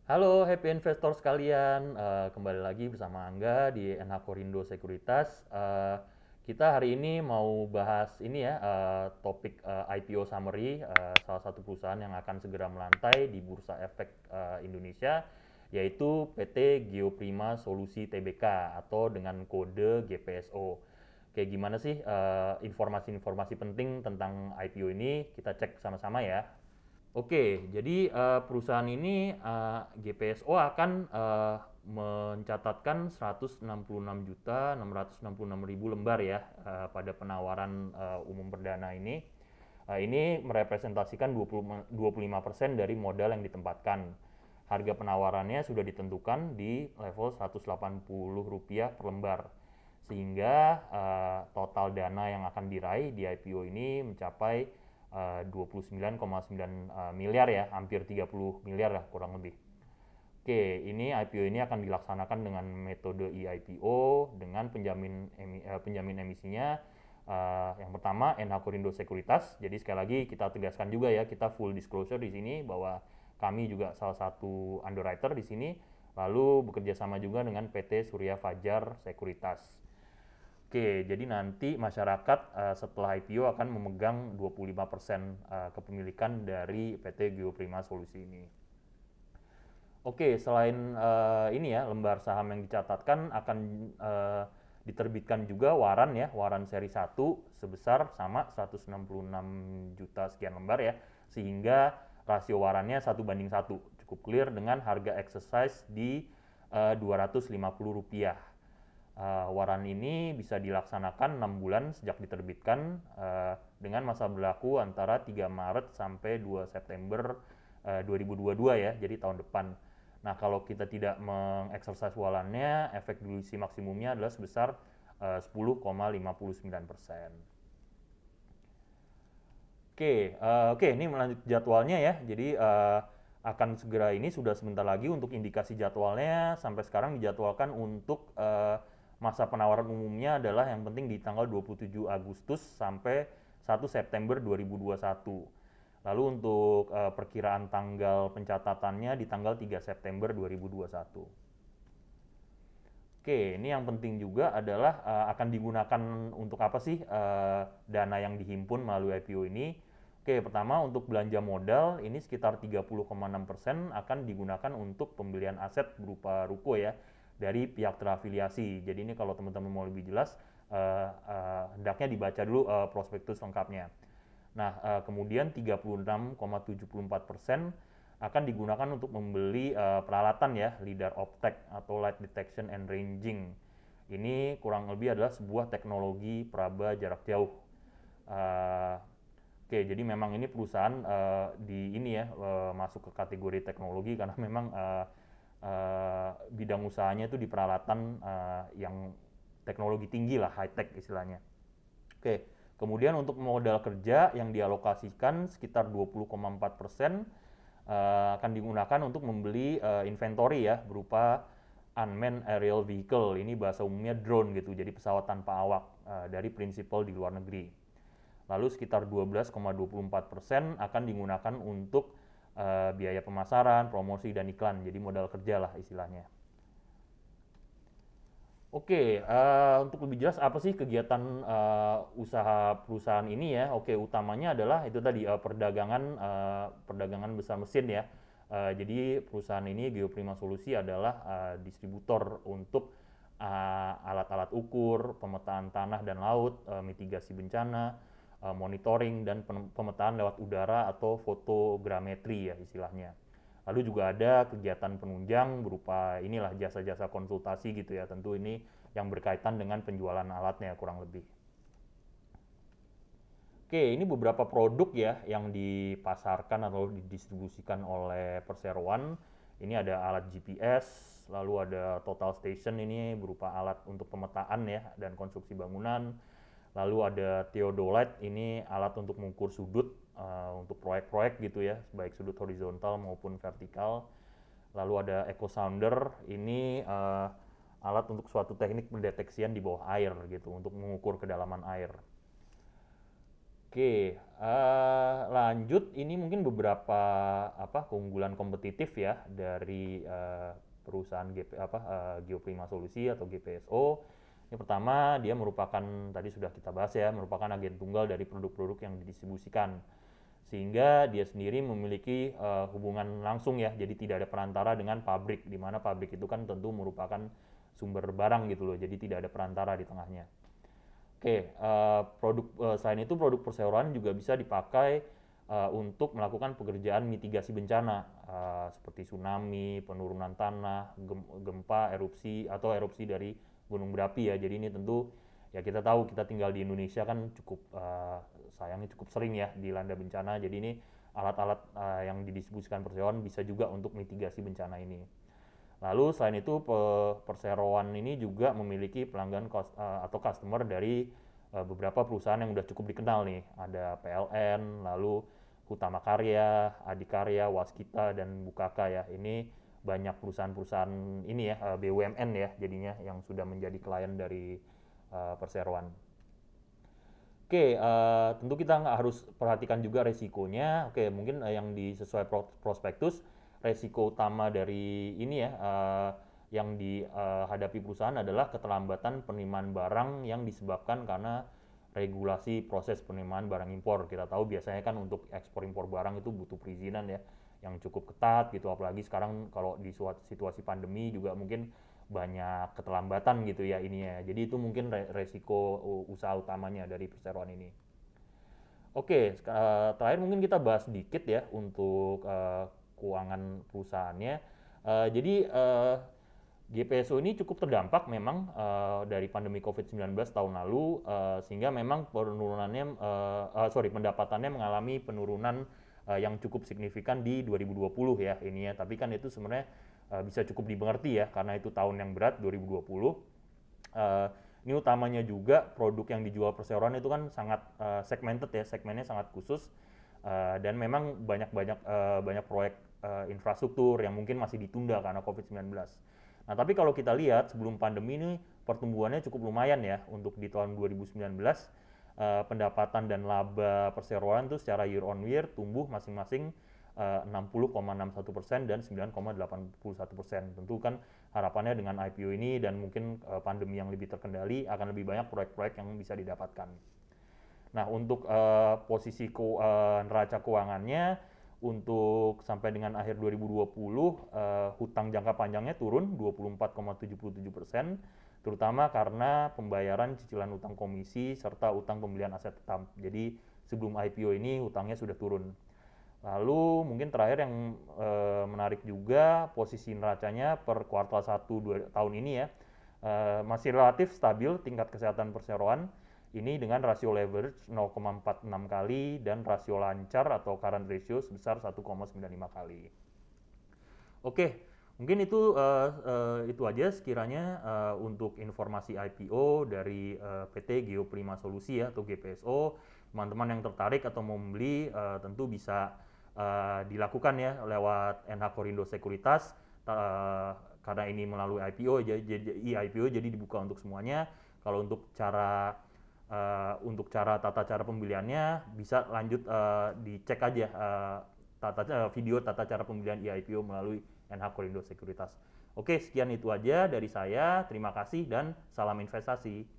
Halo Happy Investor sekalian, kembali lagi bersama Angga di NH Korindo Sekuritas. Kita hari ini mau bahas ini ya, topik IPO summary, salah satu perusahaan yang akan segera melantai di Bursa Efek Indonesia, yaitu PT Geoprima Solusi Tbk atau dengan kode GPSO. Kayak gimana sih informasi-informasi penting tentang IPO ini? Kita cek sama-sama ya. Oke, jadi perusahaan ini GPSO akan mencatatkan 166.666.000 lembar ya pada penawaran umum perdana ini. Ini merepresentasikan 25% dari modal yang ditempatkan. Harga penawarannya sudah ditentukan di level Rp180 per lembar. Sehingga total dana yang akan diraih di IPO ini mencapai 29,9 miliar ya, hampir 30 miliar lah kurang lebih. Oke, ini IPO ini akan dilaksanakan dengan metode eIPO dengan penjamin emisinya. Yang pertama NH Korindo Sekuritas. Jadi sekali lagi kita tegaskan juga ya, kita full disclosure di sini bahwa kami juga salah satu underwriter di sini. Lalu bekerja sama juga dengan PT Surya Fajar Sekuritas. Oke, jadi nanti masyarakat setelah IPO akan memegang 25% kepemilikan dari PT Geoprima Solusi ini. Oke, selain ini ya, lembar saham yang dicatatkan akan diterbitkan juga waran ya, waran seri 1 sebesar sama 166 juta sekian lembar ya, sehingga rasio warannya 1:1. Cukup clear dengan harga exercise di Rp250. Waran ini bisa dilaksanakan 6 bulan sejak diterbitkan dengan masa berlaku antara 3 Maret sampai 2 September 2022 ya, jadi tahun depan. Nah, kalau kita tidak mengeksersis warannya, efek dilusi maksimumnya adalah sebesar 10,59%. Oke, ini melanjut jadwalnya ya. Jadi akan segera ini sudah sebentar lagi untuk indikasi jadwalnya. Sampai sekarang dijadwalkan untuk masa penawaran umumnya adalah yang penting di tanggal 27 Agustus sampai 1 September 2021. Lalu untuk perkiraan tanggal pencatatannya di tanggal 3 September 2021. Oke, ini yang penting juga adalah akan digunakan untuk apa sih dana yang dihimpun melalui IPO ini. Oke, pertama untuk belanja modal ini sekitar 30,6% akan digunakan untuk pembelian aset berupa ruko ya dari pihak terafiliasi. Jadi ini kalau teman-teman mau lebih jelas hendaknya dibaca dulu prospektus lengkapnya. Nah, kemudian 36,74% akan digunakan untuk membeli peralatan ya, LiDAR Optek atau Light Detection and Ranging. Ini kurang lebih adalah sebuah teknologi peraba jarak jauh. Uh, Oke, jadi memang ini perusahaan di ini ya masuk ke kategori teknologi karena memang bidang usahanya itu di peralatan yang teknologi tinggi lah, high tech istilahnya. Oke, kemudian untuk modal kerja yang dialokasikan sekitar 20,4% akan digunakan untuk membeli inventory ya berupa unmanned aerial vehicle. Ini bahasa umumnya drone gitu, jadi pesawat tanpa awak dari prinsipal di luar negeri. Lalu sekitar 12,24% akan digunakan untuk biaya pemasaran, promosi dan iklan. Jadi modal kerja lah istilahnya. Oke, untuk lebih jelas apa sih kegiatan usaha perusahaan ini ya? Oke, utamanya adalah itu tadi perdagangan besar mesin ya. Jadi perusahaan ini Geoprima Solusi adalah distributor untuk alat-alat ukur, pemetaan tanah dan laut, mitigasi bencana, monitoring dan pemetaan lewat udara atau fotogrametri ya istilahnya. Lalu juga ada kegiatan penunjang berupa inilah jasa-jasa konsultasi gitu ya. Tentu ini yang berkaitan dengan penjualan alatnya kurang lebih. Oke, ini beberapa produk ya yang dipasarkan atau didistribusikan oleh Perseroan. Ini ada alat GPS, lalu ada Total Station ini berupa alat untuk pemetaan ya dan konstruksi bangunan. Lalu ada Theodolite ini alat untuk mengukur sudut untuk proyek-proyek gitu ya, baik sudut horizontal maupun vertikal. Lalu ada Echo Sounder ini alat untuk suatu teknik pendeteksian di bawah air gitu untuk mengukur kedalaman air. Oke, lanjut ini mungkin beberapa keunggulan kompetitif ya dari perusahaan Geoprima Solusi atau GPSO. Yang pertama, dia merupakan tadi sudah kita bahas ya, merupakan agen tunggal dari produk-produk yang didistribusikan. Sehingga dia sendiri memiliki hubungan langsung ya, jadi tidak ada perantara dengan pabrik, di mana pabrik itu kan tentu merupakan sumber barang gitu loh, jadi tidak ada perantara di tengahnya. Oke, selain itu produk perseroan juga bisa dipakai untuk melakukan pekerjaan mitigasi bencana seperti tsunami, penurunan tanah, gempa, erupsi atau erupsi dari gunung berapi ya. Jadi ini tentu ya kita tahu kita tinggal di Indonesia kan cukup sayangnya cukup sering ya dilanda bencana. Jadi ini alat-alat yang didistribusikan perseroan bisa juga untuk mitigasi bencana ini. Lalu selain itu perseroan ini juga memiliki pelanggan atau customer dari beberapa perusahaan yang udah cukup dikenal nih. Ada PLN, lalu Hutama Karya, Adikarya, Waskita, dan Bukaka ya. Ini banyak perusahaan-perusahaan ini ya, BUMN ya jadinya yang sudah menjadi klien dari perseroan. Oke, tentu kita nggak harus perhatikan juga resikonya. Oke, mungkin yang sesuai prospektus, resiko utama dari ini ya, yang dihadapi perusahaan adalah keterlambatan penerimaan barang yang disebabkan karena regulasi proses penerimaan barang impor. Kita tahu biasanya kan untuk ekspor impor barang itu butuh perizinan ya, yang cukup ketat gitu. Apalagi sekarang kalau di situasi pandemi juga mungkin banyak keterlambatan gitu ya ini ya. Jadi itu mungkin resiko usaha utamanya dari perseroan ini. Oke, terakhir mungkin kita bahas sedikit ya untuk keuangan perusahaannya. Jadi GPSO ini cukup terdampak memang dari pandemi COVID-19 tahun lalu, sehingga memang pendapatannya mengalami penurunan yang cukup signifikan di 2020 ya ini ya. Tapi kan itu sebenarnya bisa cukup dimengerti ya karena itu tahun yang berat 2020. Uh, ini utamanya juga produk yang dijual perseroan itu kan sangat segmented ya, segmennya sangat khusus dan memang banyak proyek infrastruktur yang mungkin masih ditunda karena COVID-19. Nah, tapi kalau kita lihat sebelum pandemi ini pertumbuhannya cukup lumayan ya untuk di tahun 2019 pendapatan dan laba perseroan itu secara year on year tumbuh masing-masing 60,61% dan 9,81%. Tentu kan harapannya dengan IPO ini dan mungkin pandemi yang lebih terkendali akan lebih banyak proyek-proyek yang bisa didapatkan. Nah, untuk posisi neraca keuangannya untuk sampai dengan akhir 2020 hutang jangka panjangnya turun 24,77%, terutama karena pembayaran cicilan utang komisi serta utang pembelian aset tetap. Jadi sebelum IPO ini hutangnya sudah turun. Lalu mungkin terakhir yang menarik juga posisi neracanya per kuartal 1 tahun ini ya masih relatif stabil tingkat kesehatan perseroan ini dengan rasio leverage 0,46 kali dan rasio lancar atau current ratio sebesar 1,95 kali. Oke, mungkin itu aja sekiranya untuk informasi IPO dari PT Geoprima Solusi ya atau GPSO. Teman-teman yang tertarik atau mau membeli tentu bisa dilakukan ya lewat NH Korindo Sekuritas karena ini melalui IPO IPO jadi dibuka untuk semuanya. Kalau untuk cara tata cara pembeliannya bisa lanjut dicek aja video tata cara pembelian IPO melalui NH Korindo Sekuritas. Oke, sekian itu aja dari saya. Terima kasih dan salam investasi.